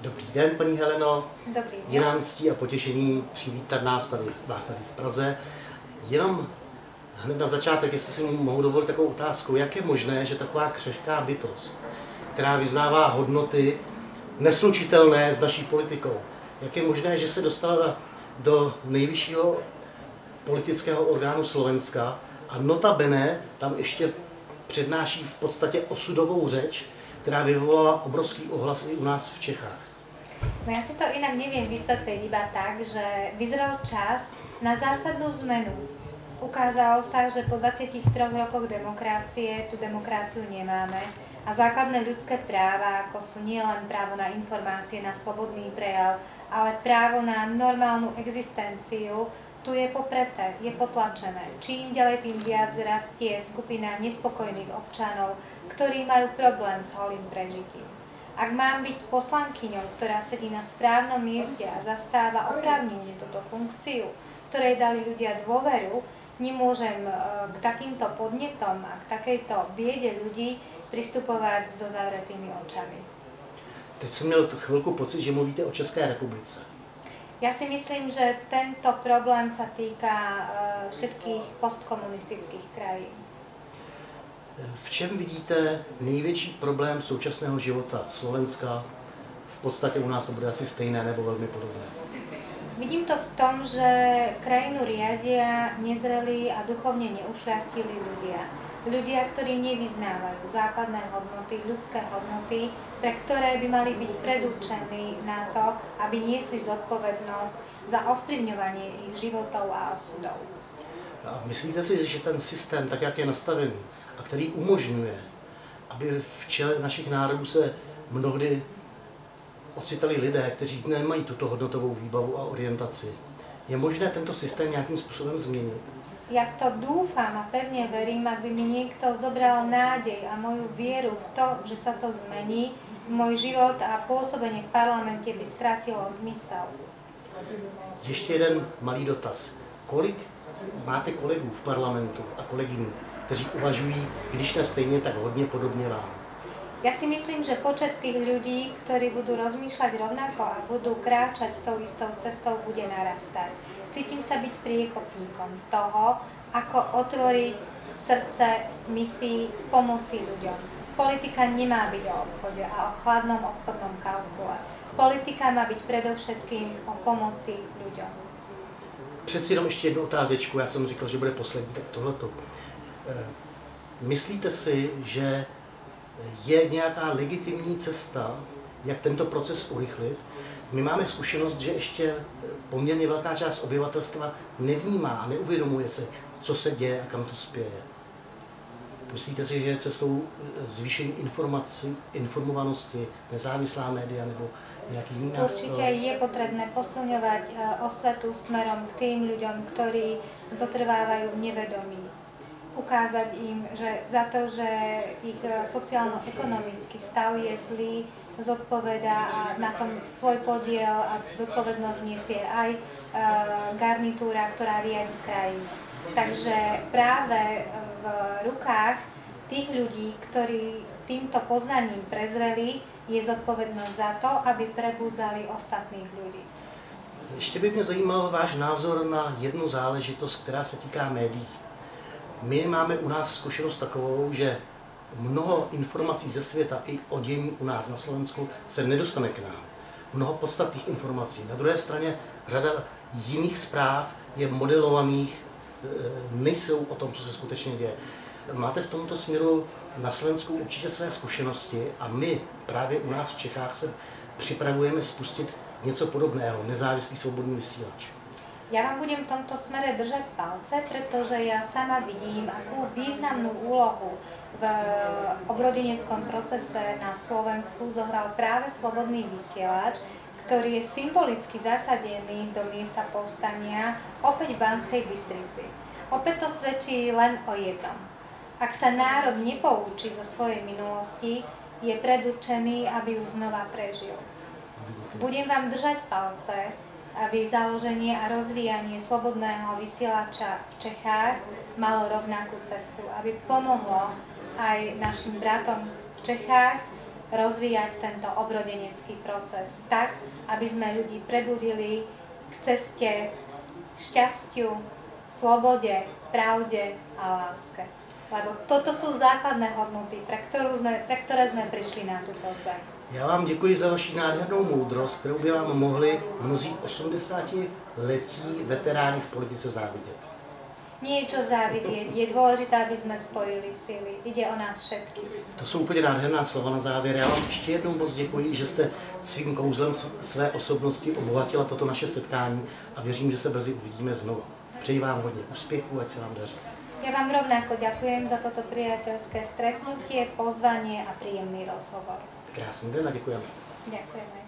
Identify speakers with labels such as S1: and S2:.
S1: Dobrý den, paní Heleno.
S2: Dobrý den.
S1: Je nám ctí a potěšení přivítat vás tady v Praze. Jenom hned na začátek, jestli si mohu dovolit takovou otázku, jak je možné, že taková křehká bytost, která vyznává hodnoty neslučitelné s naší politikou, jak je možné, že se dostala do nejvyššího politického orgánu Slovenska a notabene tam ještě přednáší v podstatě osudovou řeč, která vyvolala obrovský ohlas i u nás v Čechách.
S2: No ja si to inak neviem vysvetliť iba tak, že vyzrel čas na zásadnú zmenu. Ukázalo sa, že po 23 rokoch demokracie tú demokraciu nemáme a základné ľudské práva, ako sú nielen právo na informácie, na slobodný prejav, ale právo na normálnu existenciu, tu je popreté, je potlačené. Čím ďalej, tým viac rastie skupina nespokojných občanov, ktorí majú problém s holým prežitím. Ak mám byť poslankyňou, ktorá sedí na správnom mieste a zastáva oprávnene túto funkciu, ktorej dali ľudia dôveru, nemôžem k takýmto podnetom a k takejto biede ľudí pristupovať so zavretými očami.
S1: Teď jsem měl chvilku pocit, že mluvíte o České republice.
S2: Ja si myslím, že tento problém sa týka všetkých postkomunistických krajín.
S1: V čem vidíte největší problém současného života Slovenska? V podstatě u nás to bude asi stejné nebo velmi podobné.
S2: Vidím to v tom, že krajinu riadia nezrelí a duchovne neušľachtili ľudia. Ľudia, ktorí nevyznávajú základné hodnoty, ľudské hodnoty, pre ktoré by mali byť predurčení na to, aby niesli zodpovednosť za ovplyvňovanie ich životov a osudov.
S1: A myslíte si, že ten systém, tak jak je nastavený, a který umožňuje, aby v čele našich národů se mnohdy ocitali lidé, kteří nemají tuto hodnotovou výbavu a orientaci. Je možné tento systém nějakým způsobem změnit?
S2: Ja v to dúfam a pevne verím, ak by mi niekto zobral nádej a moju vieru v to, že sa to zmení, môj život a pôsobenie v parlamente by stratilo zmysel.
S1: Ještě jeden malý dotaz. Kolik máte kolegů v parlamentu a kolegyní, kteří uvažují, když ne stejně, tak hodně podobně vám?
S2: Ja si myslím, že počet tých ľudí, ktorí budú rozmýšľať rovnako a budú kráčať tou istou cestou, bude narastať. Cítim sa byť priekopníkom toho, ako otvoriť srdce misii pomoci ľuďom. Politika nemá byť o obchode a o chladnom obchodnom kalkule. Politika má byť predovšetkým o pomoci ľuďom.
S1: Přeci jenom ještě jednu otázečku, já jsem říkal, že bude poslední, tak tohleto. Myslíte si, že je nějaká legitimní cesta, jak tento proces urychlit? My máme zkušenost, že ještě poměrně velká část obyvatelstva nevnímá a neuvědomuje se, co se děje a kam to spěje. Myslíte si, že je cestou zvýšení informovanosti, nezávislá média nebo nejaký iný nástroj?
S2: Určite je potrebné posilňovať osvetu smerom k tým ľuďom, ktorí zotrvávajú v nevedomí. Ukázať im, že za to, že ich sociálno-ekonomický stav je zlý, zodpovedá a na tom svoj podiel a zodpovednosť nesie aj garnitúra, ktorá riadi krajinu. Takže práve v rukách tých ľudí, ktorí týmto poznaním prezreli, je zodpovednosť za to, aby prebudzali ostatných ľudí.
S1: Ještě by mě zajímal váš názor na jednu záležitost, která se týká médií. My máme u nás zkušenost takovou, že mnoho informací ze světa i o dění u nás na Slovensku se nedostane k nám. Mnoho podstatných informací. Na druhé straně řada jiných zpráv je modelovaných, nejsou o tom, co se skutečně děje. Máte v tomto směru na Slovensku určitě své zkušenosti a my právě u nás v Čechách se připravujeme spustit něco podobného, nezávislý svobodný vysílač.
S2: Ja vám budem v tomto smere držať palce, pretože ja sama vidím, akú významnú úlohu v obrodeneckom procese na Slovensku zohral práve slobodný vysielač, ktorý je symbolicky zasadený do miesta povstania opäť v Banskej Bystrici. Opäť to svedčí len o jednom. Ak sa národ nepoučí zo svojej minulosti, je predurčený, aby ju znova prežil. Budem vám držať palce, aby založenie a rozvíjanie slobodného vysielača v Čechách malo rovnakú cestu, aby pomohlo aj našim bratom v Čechách rozvíjať tento obrodenecký proces tak, aby sme ľudí prebudili k ceste, šťastiu, slobode, pravde a láske. Lebo toto sú základné hodnoty, pre ktoré sme prišli na túto zem.
S1: Já vám děkuji za vaši nádhernou moudrost, kterou by vám mohli mnozí 80letí veteráni v politice závidět.
S2: Nie je čo závidieť, je dôležité, aby sme spojili sily. Ide o nás všetkých.
S1: To jsou úplně nádherná slova na závěr. Já vám ještě jednou moc děkuji, že jste svým kouzlem své osobnosti obohatila toto naše setkání a věřím, že se brzy uvidíme znovu. Přeji vám hodně úspěchů, ať se vám daří.
S2: Ja vám rovnako ďakujem za toto priateľské stretnutie, pozvanie a príjemný rozhovor.
S1: Krásný den a děkujeme.
S2: Ďakujeme.